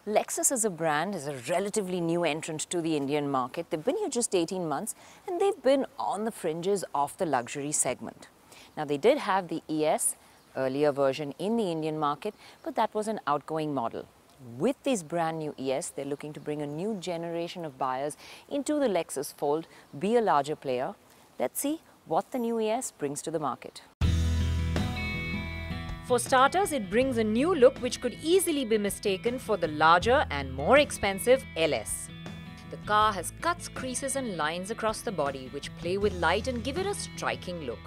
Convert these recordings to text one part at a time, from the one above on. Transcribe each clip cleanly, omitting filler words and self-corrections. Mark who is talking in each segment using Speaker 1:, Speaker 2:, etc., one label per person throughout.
Speaker 1: Lexus as a brand is a relatively new entrant to the Indian market. They've been here just 18 months and they've been on the fringes of the luxury segment. Now they did have the ES, earlier version in the Indian market, but that was an outgoing model. With this brand new ES, they're looking to bring a new generation of buyers into the Lexus fold, be a larger player. Let's see what the new ES brings to the market.
Speaker 2: For starters, it brings a new look which could easily be mistaken for the larger and more expensive LS. The car has cuts, creases and lines across the body which play with light and give it a striking look.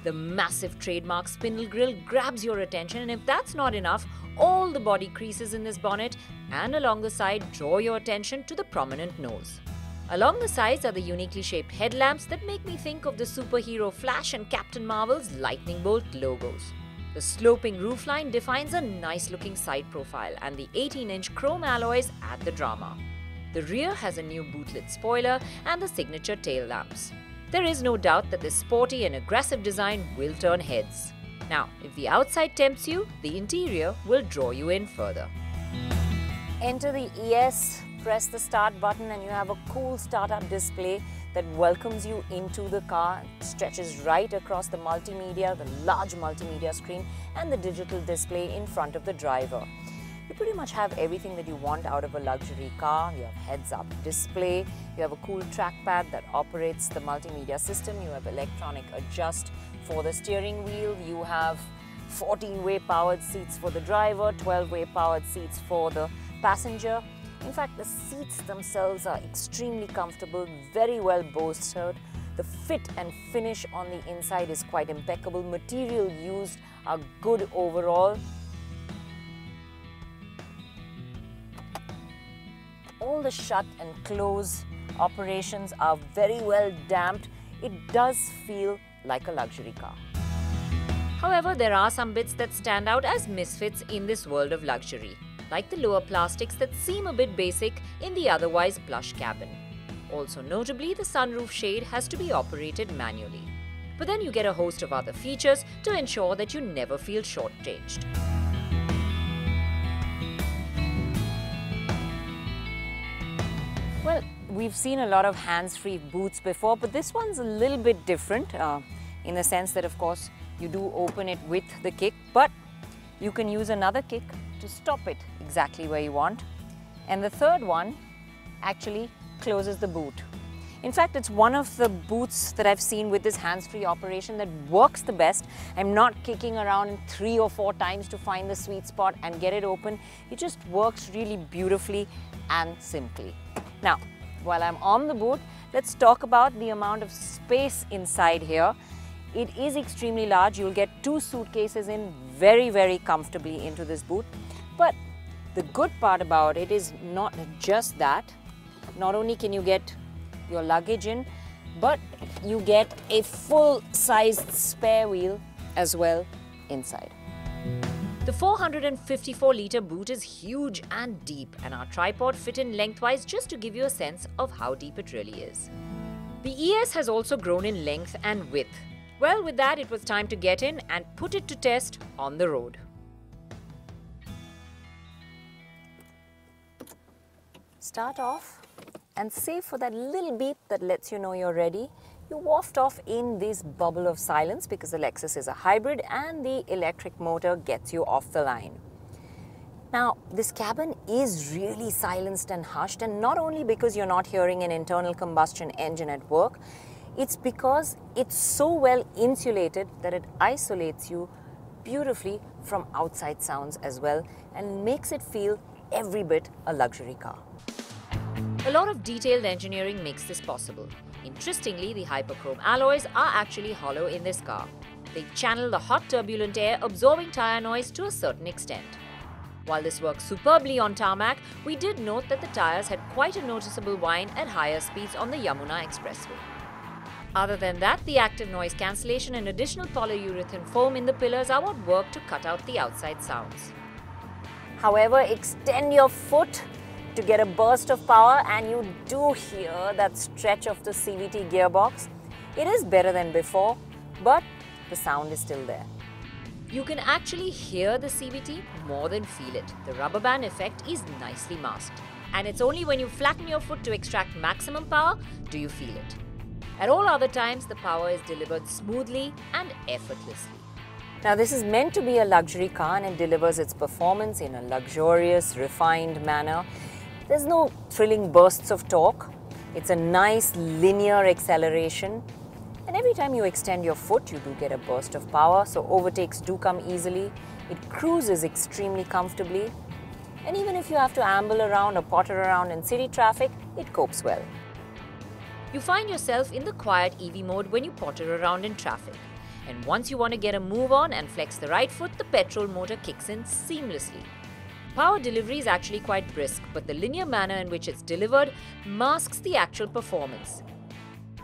Speaker 2: The massive trademark spindle grille grabs your attention, and if that's not enough, all the body creases in this bonnet and along the side draw your attention to the prominent nose. Along the sides are the uniquely shaped headlamps that make me think of the superhero Flash and Captain Marvel's lightning bolt logos. The sloping roofline defines a nice-looking side profile, and the 18-inch chrome alloys add the drama. The rear has a new boot-lid spoiler and the signature tail lamps. There is no doubt that this sporty and aggressive design will turn heads. Now, if the outside tempts you, the interior will draw you in further.
Speaker 1: Enter the ES, press the start button and you have a cool startup display that welcomes you into the car. It stretches right across the multimedia, the large multimedia screen and the digital display in front of the driver. You pretty much have everything that you want out of a luxury car. You have heads-up display, you have a cool trackpad that operates the multimedia system, you have electronic adjust for the steering wheel, you have 14-way powered seats for the driver, 12-way powered seats for the passenger. In fact, the seats themselves are extremely comfortable, very well bolstered. The fit and finish on the inside is quite impeccable. Material used are good overall. All the shut and close operations are very well damped. It does feel like a luxury car.
Speaker 2: However, there are some bits that stand out as misfits in this world of luxury, like the lower plastics that seem a bit basic in the otherwise plush cabin. Also notably, the sunroof shade has to be operated manually. But then you get a host of other features to ensure that you never feel shortchanged.
Speaker 1: Well, we've seen a lot of hands-free boots before, but this one's a little bit different in the sense that, of course, you do open it with the kick, but you can use another kick to stop it exactly where you want. And the third one actually closes the boot. In fact, it's one of the boots that I've seen with this hands-free operation that works the best. I'm not kicking around 3 or 4 times to find the sweet spot and get it open. It just works really beautifully and simply. Now, while I'm on the boot, let's talk about the amount of space inside here. It is extremely large. You'll get 2 suitcases in very, very comfortably into this boot. But the good part about it is not just that. Not only can you get your luggage in, but you get a full-sized spare wheel as well inside.
Speaker 2: The 454-litre boot is huge and deep, and our tripod fit in lengthwise just to give you a sense of how deep it really is. The ES has also grown in length and width. Well, with that, it was time to get in and put it to test on the road.
Speaker 1: Start off and save for that little beep that lets you know you're ready. You waft off in this bubble of silence because the Lexus is a hybrid and the electric motor gets you off the line. Now, this cabin is really silenced and hushed, and not only because you're not hearing an internal combustion engine at work, it's because it's so well insulated that it isolates you beautifully from outside sounds as well and makes it feel every bit a luxury car.
Speaker 2: A lot of detailed engineering makes this possible. Interestingly, the hyperchrome alloys are actually hollow in this car. They channel the hot turbulent air, absorbing tire noise to a certain extent. While this works superbly on tarmac, we did note that the tires had quite a noticeable whine at higher speeds on the Yamuna Expressway. Other than that, the active noise cancellation and additional polyurethane foam in the pillars are what work to cut out the outside sounds.
Speaker 1: However, extend your foot to get a burst of power and you do hear that stretch of the CVT gearbox. It is better than before, but the sound is still there.
Speaker 2: You can actually hear the CVT more than feel it. The rubber band effect is nicely masked. And it's only when you flatten your foot to extract maximum power do you feel it. At all other times, the power is delivered smoothly and effortlessly.
Speaker 1: Now this is meant to be a luxury car and it delivers its performance in a luxurious, refined manner. There's no thrilling bursts of torque. It's a nice linear acceleration. And every time you extend your foot, you do get a burst of power, so overtakes do come easily. It cruises extremely comfortably. And even if you have to amble around or potter around in city traffic, it copes well.
Speaker 2: You find yourself in the quiet EV mode when you potter around in traffic. And once you want to get a move on and flex the right foot, the petrol motor kicks in seamlessly. Power delivery is actually quite brisk, but the linear manner in which it's delivered masks the actual performance.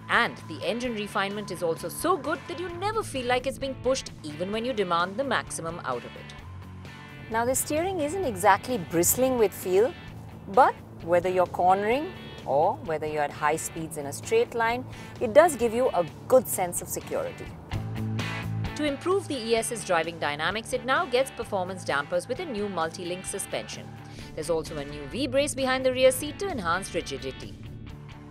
Speaker 2: And the engine refinement is also so good that you never feel like it's being pushed even when you demand the maximum out of it.
Speaker 1: Now the steering isn't exactly bristling with feel, but whether you're cornering or whether you're at high speeds in a straight line, it does give you a good sense of security.
Speaker 2: To improve the ES's driving dynamics, it now gets performance dampers with a new multi-link suspension. There's also a new V-brace behind the rear seat to enhance rigidity.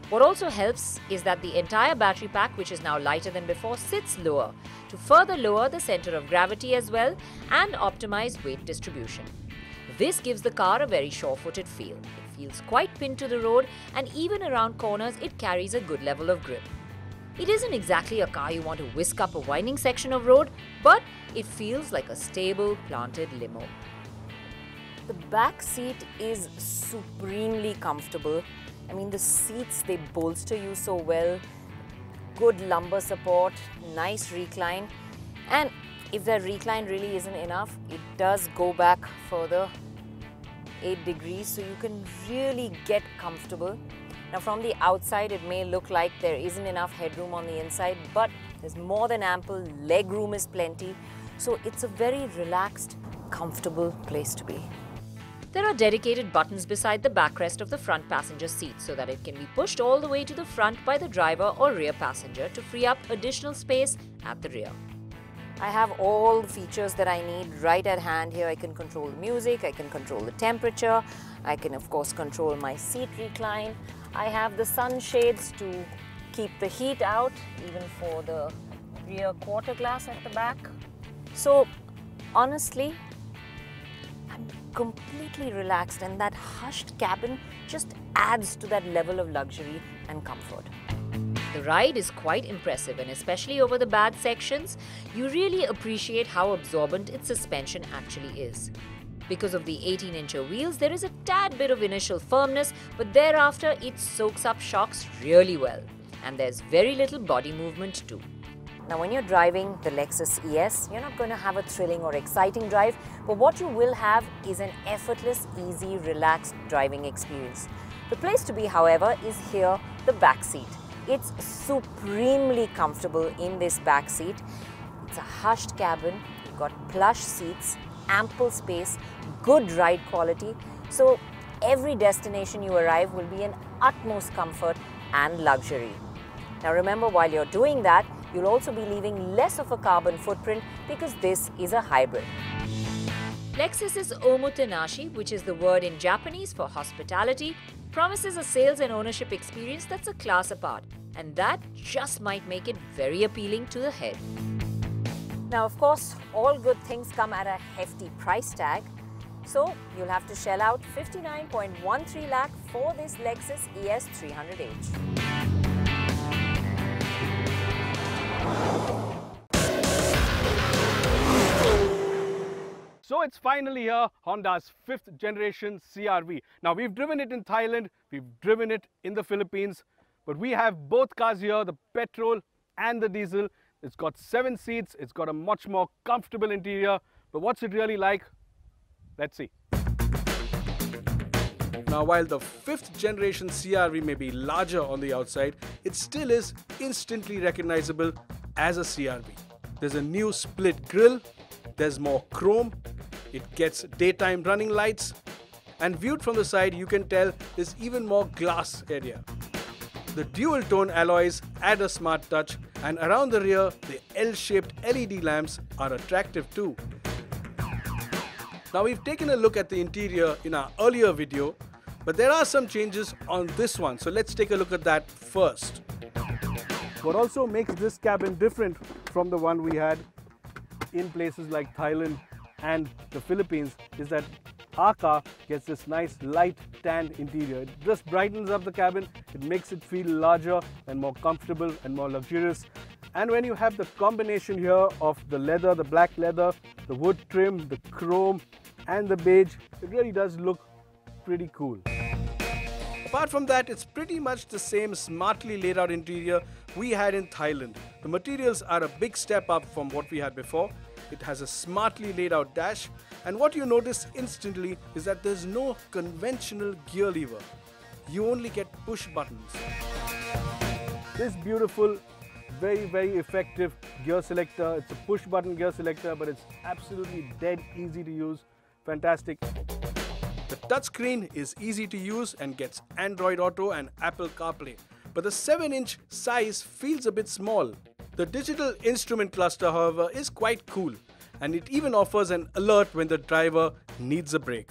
Speaker 2: What also helps is that the entire battery pack, which is now lighter than before, sits lower to further lower the center of gravity as well and optimize weight distribution. This gives the car a very sure-footed feel. It feels quite pinned to the road, and even around corners it carries a good level of grip. It isn't exactly a car you want to whisk up a winding section of road, but it feels like a stable, planted limo.
Speaker 1: The back seat is supremely comfortable. I mean, the seats, they bolster you so well. Good lumbar support, nice recline. And if that recline really isn't enough, it does go back further 8 degrees, so you can really get comfortable. Now from the outside, it may look like there isn't enough headroom on the inside, but there's more than ample, leg room is plenty. So it's a very relaxed, comfortable place to be.
Speaker 2: There are dedicated buttons beside the backrest of the front passenger seat so that it can be pushed all the way to the front by the driver or rear passenger to free up additional space at the rear.
Speaker 1: I have all the features that I need right at hand here. I can control the music, I can control the temperature, I can of course control my seat recline. I have the sunshades to keep the heat out, even for the rear quarter glass at the back. So honestly, I'm completely relaxed, and that hushed cabin just adds to that level of luxury and comfort.
Speaker 2: The ride is quite impressive, and especially over the bad sections, you really appreciate how absorbent its suspension actually is. Because of the 18-inch wheels, there is a tad bit of initial firmness, but thereafter it soaks up shocks really well. And there's very little body movement too.
Speaker 1: Now when you're driving the Lexus ES, you're not going to have a thrilling or exciting drive, but what you will have is an effortless, easy, relaxed driving experience. The place to be, however, is here, the back seat. It's supremely comfortable in this back seat. It's a hushed cabin, you've got plush seats, ample space, good ride quality. So every destination you arrive will be in utmost comfort and luxury. Now remember, while you're doing that, you'll also be leaving less of a carbon footprint because this is a hybrid.
Speaker 2: Lexus's omotenashi, which is the word in Japanese for hospitality, promises a sales and ownership experience that's a class apart, and that just might make it very appealing to the head.
Speaker 1: Now, of course, all good things come at a hefty price tag, so you'll have to shell out 59.13 lakh for this Lexus ES 300h.
Speaker 3: So it's finally here, Honda's 5th generation CR-V. Now we've driven it in Thailand, we've driven it in the Philippines, but we have both cars here, the petrol and the diesel. It's got 7 seats, it's got a much more comfortable interior, but what's it really like? Let's see. Now while the 5th generation CR-V may be larger on the outside, it still is instantly recognizable as a CR-V. There's a new split grille, there's more chrome, it gets daytime running lights, and viewed from the side you can tell there's even more glass area. The dual tone alloys add a smart touch, and around the rear the L-shaped LED lamps are attractive too. Now we've taken a look at the interior in our earlier video, but there are some changes on this one. So let's take a look at that first. What also makes this cabin different from the one we had in places like Thailand and the Philippines is that our car gets this nice light tan interior. It just brightens up the cabin, it makes it feel larger and more comfortable and more luxurious. And when you have the combination here of the leather, the black leather, the wood trim, the chrome and the beige, it really does look pretty cool. Apart from that, it's pretty much the same smartly laid out interior we had in Thailand. The materials are a big step up from what we had before. It has a smartly laid out dash, and what you notice instantly is that there's no conventional gear lever. You only get push buttons. This beautiful, very effective gear selector. It's a push button gear selector, but it's absolutely dead easy to use. Fantastic. The touchscreen is easy to use and gets Android Auto and Apple CarPlay, but the 7-inch size feels a bit small. The digital instrument cluster, however, is quite cool, and it even offers an alert when the driver needs a break.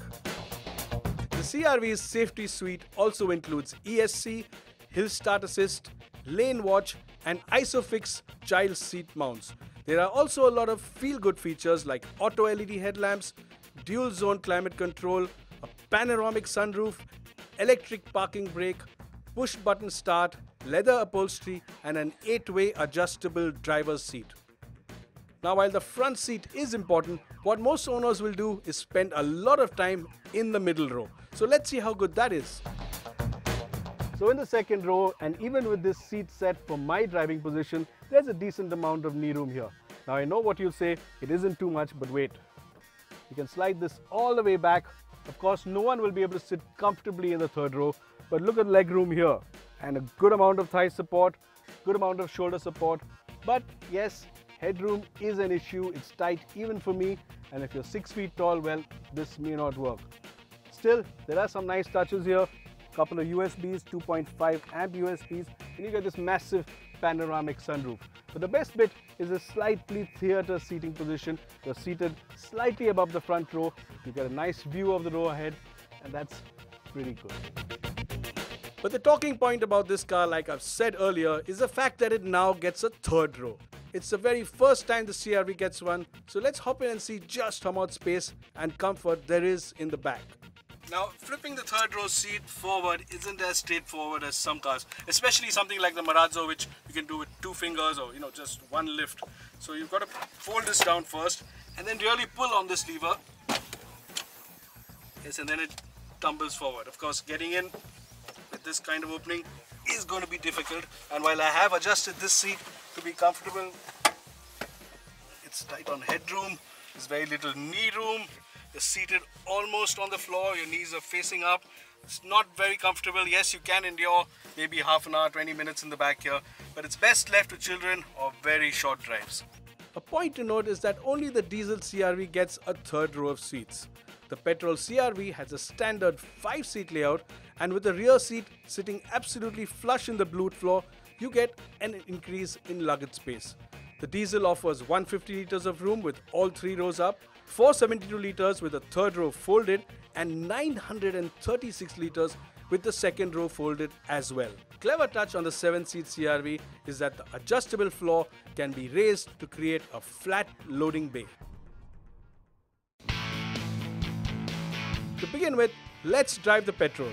Speaker 3: The CR-V's safety suite also includes ESC, Hill Start Assist, Lane Watch and ISOFIX child seat mounts. There are also a lot of feel-good features like auto LED headlamps, dual zone climate control, a panoramic sunroof, electric parking brake, push button start, leather upholstery and an 8-way adjustable driver's seat. Now while the front seat is important, what most owners will do is spend a lot of time in the middle row. So let's see how good that is. So in the second row, and even with this seat set for my driving position, there's a decent amount of knee room here. Now I know what you'll say, it isn't too much, but wait. You can slide this all the way back. Of course, no one will be able to sit comfortably in the third row, but look at leg room here. And a good amount of thigh support, good amount of shoulder support. But yes, headroom is an issue. It's tight even for me. And if you're 6 feet tall, well, this may not work. Still, there are some nice touches here. Couple of USBs, 2.5 amp USBs, and you get this massive panoramic sunroof. But the best bit is a slightly theatre seating position. You're seated slightly above the front row. You get a nice view of the row ahead, and that's pretty good. But the talking point about this car, like I've said earlier, is the fact that it now gets a third row. It's the very first time the CR-V gets one, so let's hop in and see just how much space and comfort there is in the back. Now, flipping the third row seat forward isn't as straightforward as some cars, especially something like the Marazzo, which you can do with 2 fingers or just one lift. So you've got to fold this down first and then really pull on this lever. Yes, and then it tumbles forward. Of course, getting in with this kind of opening is going to be difficult, and while I have adjusted this seat to be comfortable, it's tight on headroom, there's very little knee room. You're seated almost on the floor, your knees are facing up. It's not very comfortable. Yes, you can endure maybe half an hour, 20 minutes in the back here, but it's best left to children or very short drives. A point to note is that only the diesel CR-V gets a third row of seats. The petrol CR-V has a standard 5-seat layout, and with the rear seat sitting absolutely flush in the boot floor, you get an increase in luggage space. The diesel offers 150 litres of room with all 3 rows up, 472 litres with a third row folded, and 936 litres with the second row folded as well. Clever touch on the 7-seat CR-V is that the adjustable floor can be raised to create a flat loading bay. To begin with, let's drive the petrol.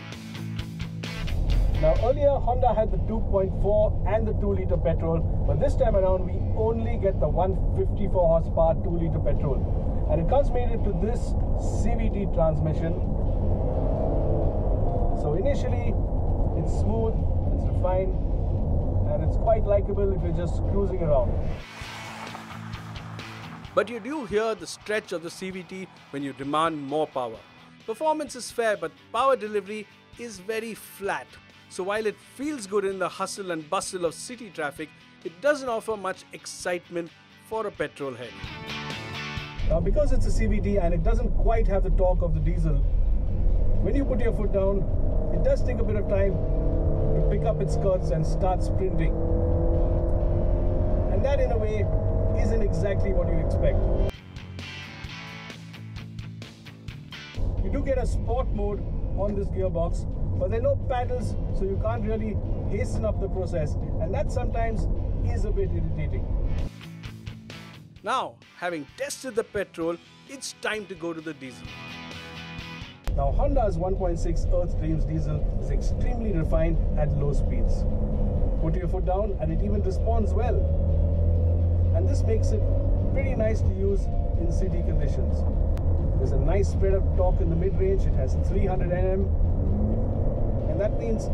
Speaker 3: Now earlier Honda had the 2.4 and the 2-litre petrol, but this time around we only get the 154 horsepower 2-litre petrol. And it comes mated to this CVT transmission. So initially it's smooth, it's refined, and it's quite likable if you're just cruising around. But you do hear the stretch of the CVT when you demand more power. Performance is fair, but power delivery is very flat. So while it feels good in the hustle and bustle of city traffic, it doesn't offer much excitement for a petrol head. Now because it's a CVT and it doesn't quite have the torque of the diesel, when you put your foot down, it does take a bit of time to pick up its skirts and start sprinting. And that in a way isn't exactly what you expect. do get a sport mode on this gearbox, but there are no paddles, so you can't really hasten up the process, and that sometimes is a bit irritating. Now, having tested the petrol, it's time to go to the diesel. Now, Honda's 1.6 Earth Dreams diesel is extremely refined at low speeds. Put your foot down and it even responds well. And this makes it pretty nice to use in city conditions. There's a nice spread of torque in the mid-range. It has 300 Nm, and that means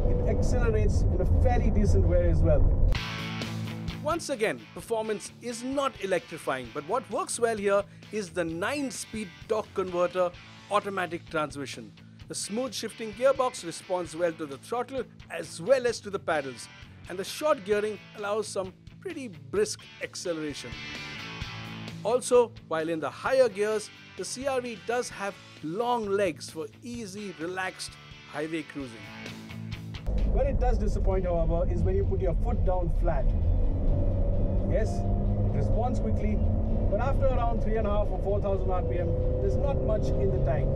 Speaker 3: it accelerates in a fairly decent way as well. Once again, performance is not electrifying, but what works well here is the 9-speed torque converter automatic transmission. The smooth shifting gearbox responds well to the throttle as well as to the paddles, and the short gearing allows some pretty brisk acceleration. Also, while in the higher gears, the CR-V does have long legs for easy, relaxed highway cruising. Where it does disappoint, however, is when you put your foot down flat. Yes, it responds quickly, but after around 3.5 or 4,000 RPM, there's not much in the tank.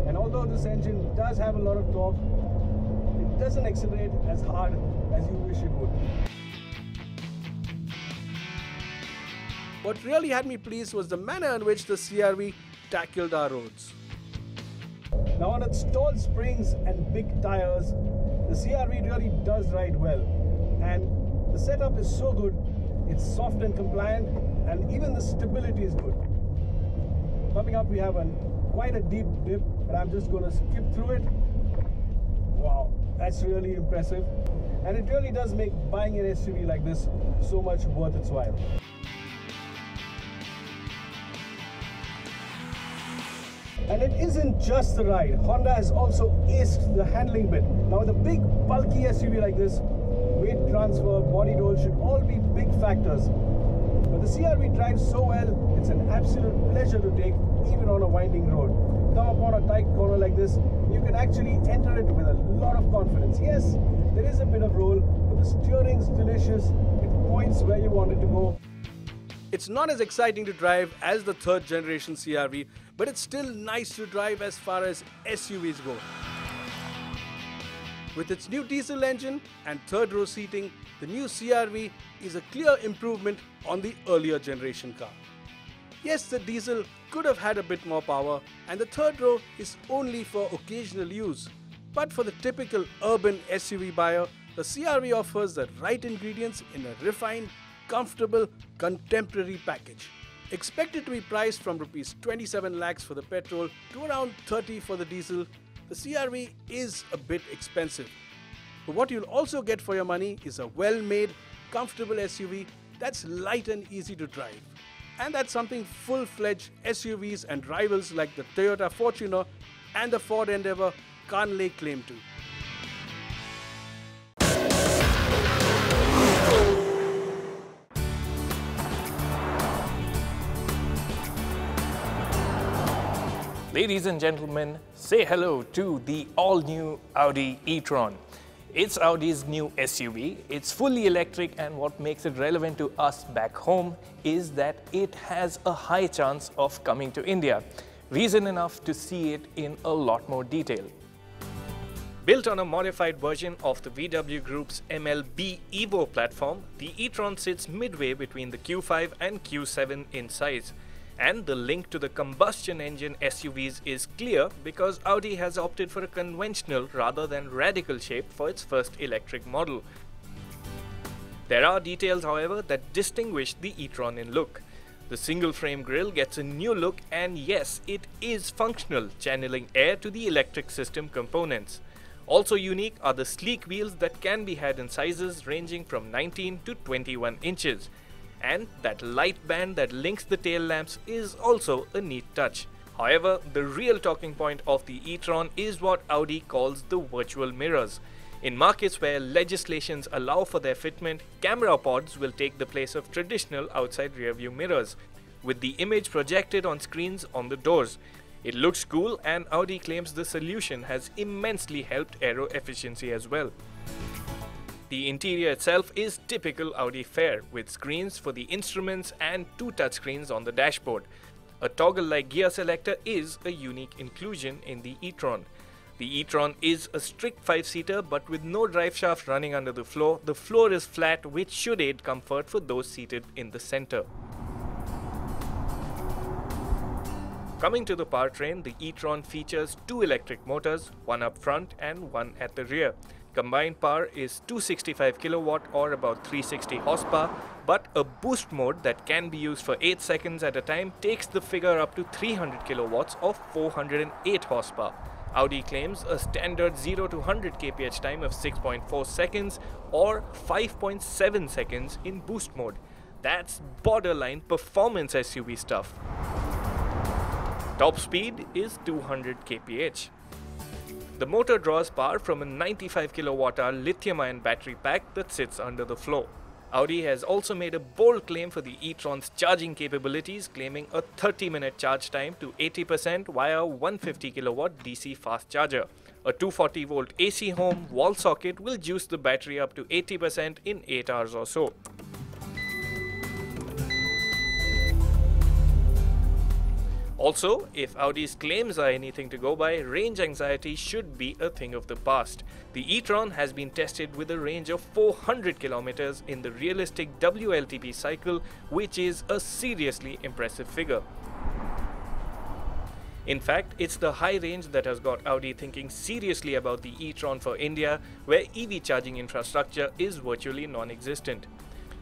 Speaker 3: And although this engine does have a lot of torque, it doesn't accelerate as hard as you wish it would. What really had me pleased was the manner in which the CR-V tackled our roads. Now, on its tall springs and big tires, the CR-V really does ride well. And the setup is so good, it's soft and compliant, and even the stability is good. Coming up, we have quite a deep dip, but I'm just going to skip through it. Wow, that's really impressive. And it really does make buying an SUV like this so much worth its while. And it isn't just the ride. Honda has also aced the handling bit. Now, with a big, bulky SUV like this, weight transfer, body roll should all be big factors. But the CR-V drives so well, it's an absolute pleasure to take, even on a winding road. Come upon a tight corner like this, you can actually enter it with a lot of confidence. Yes, there is a bit of roll, but the steering's delicious. It points where you want it to go. It's not as exciting to drive as the third generation CR-V, but it's still nice to drive as far as SUVs go. With its new diesel engine and third row seating, the new CR-V is a clear improvement on the earlier generation car. Yes, the diesel could have had a bit more power, and the third row is only for occasional use. But for the typical urban SUV buyer, the CR-V offers the right ingredients in a refined, comfortable, contemporary package. Expected to be priced from Rs 27 lakhs for the petrol to around 30 for the diesel, the CR-V is a bit expensive. But what you'll also get for your money is a well-made, comfortable SUV that's light and easy to drive. And that's something full-fledged SUVs and rivals like the Toyota Fortuner and the Ford Endeavour can't lay claim to.
Speaker 4: Ladies and gentlemen, say hello to the all-new Audi e-tron. It's Audi's new SUV. It's fully electric, and what makes it relevant to us back home is that it has a high chance of coming to India. Reason enough to see it in a lot more detail. Built on a modified version of the VW Group's MLB Evo platform, the e-tron sits midway between the Q5 and Q7 in size. And the link to the combustion engine SUVs is clear because Audi has opted for a conventional rather than radical shape for its first electric model. There are details, however, that distinguish the e-tron in look. The single-frame grille gets a new look, and yes, it is functional, channeling air to the electric system components. Also unique are the sleek wheels that can be had in sizes ranging from 19 to 21 inches. And that light band that links the tail lamps is also a neat touch. However, the real talking point of the e-tron is what Audi calls the virtual mirrors. In markets where legislations allow for their fitment, camera pods will take the place of traditional outside rearview mirrors, with the image projected on screens on the doors. It looks cool, and Audi claims the solution has immensely helped aero efficiency as well. The interior itself is typical Audi fare, with screens for the instruments and two touchscreens on the dashboard. A toggle-like gear selector is a unique inclusion in the e-tron. The e-tron is a strict 5-seater but with no drive shaft running under the floor. The floor is flat, which should aid comfort for those seated in the center. Coming to the powertrain, the e-tron features 2 electric motors, one up front and one at the rear. Combined power is 265 kilowatt or about 360 horsepower, but a boost mode that can be used for 8 seconds at a time takes the figure up to 300 kilowatts or 408 horsepower. Audi claims a standard 0 to 100 kph time of 6.4 seconds or 5.7 seconds in boost mode. That's borderline performance SUV stuff. Top speed is 200 kph. The motor draws power from a 95 kilowatt-hour lithium-ion battery pack that sits under the floor. Audi has also made a bold claim for the e-tron's charging capabilities, claiming a 30-minute charge time to 80% via 150 kilowatt DC fast charger. A 240 volt AC home wall socket will juice the battery up to 80% in 8 hours or so. Also, if Audi's claims are anything to go by, range anxiety should be a thing of the past. The e-tron has been tested with a range of 400 kilometers in the realistic WLTP cycle, which is a seriously impressive figure. In fact, it's the high range that has got Audi thinking seriously about the e-tron for India, where EV charging infrastructure is virtually non-existent.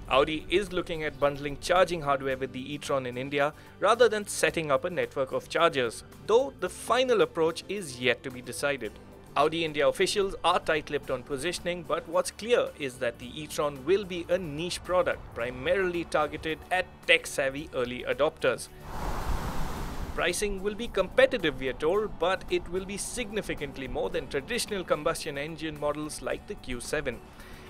Speaker 4: Audi is looking at bundling charging hardware with the e-tron in India rather than setting up a network of chargers, though the final approach is yet to be decided. Audi India officials are tight-lipped on positioning, but what's clear is that the e-tron will be a niche product, primarily targeted at tech-savvy early adopters. Pricing will be competitive, we are told, but it will be significantly more than traditional combustion engine models like the Q7.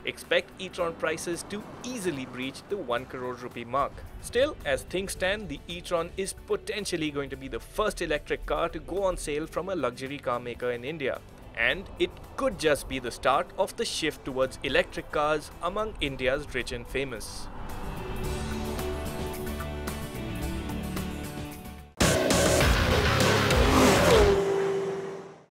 Speaker 4: Expect e-tron prices to easily breach the 1 crore rupee mark. Still, as things stand, the e-tron is potentially going to be the first electric car to go on sale from a luxury car maker in India. And it could just be the start of the shift towards electric cars among India's rich and famous.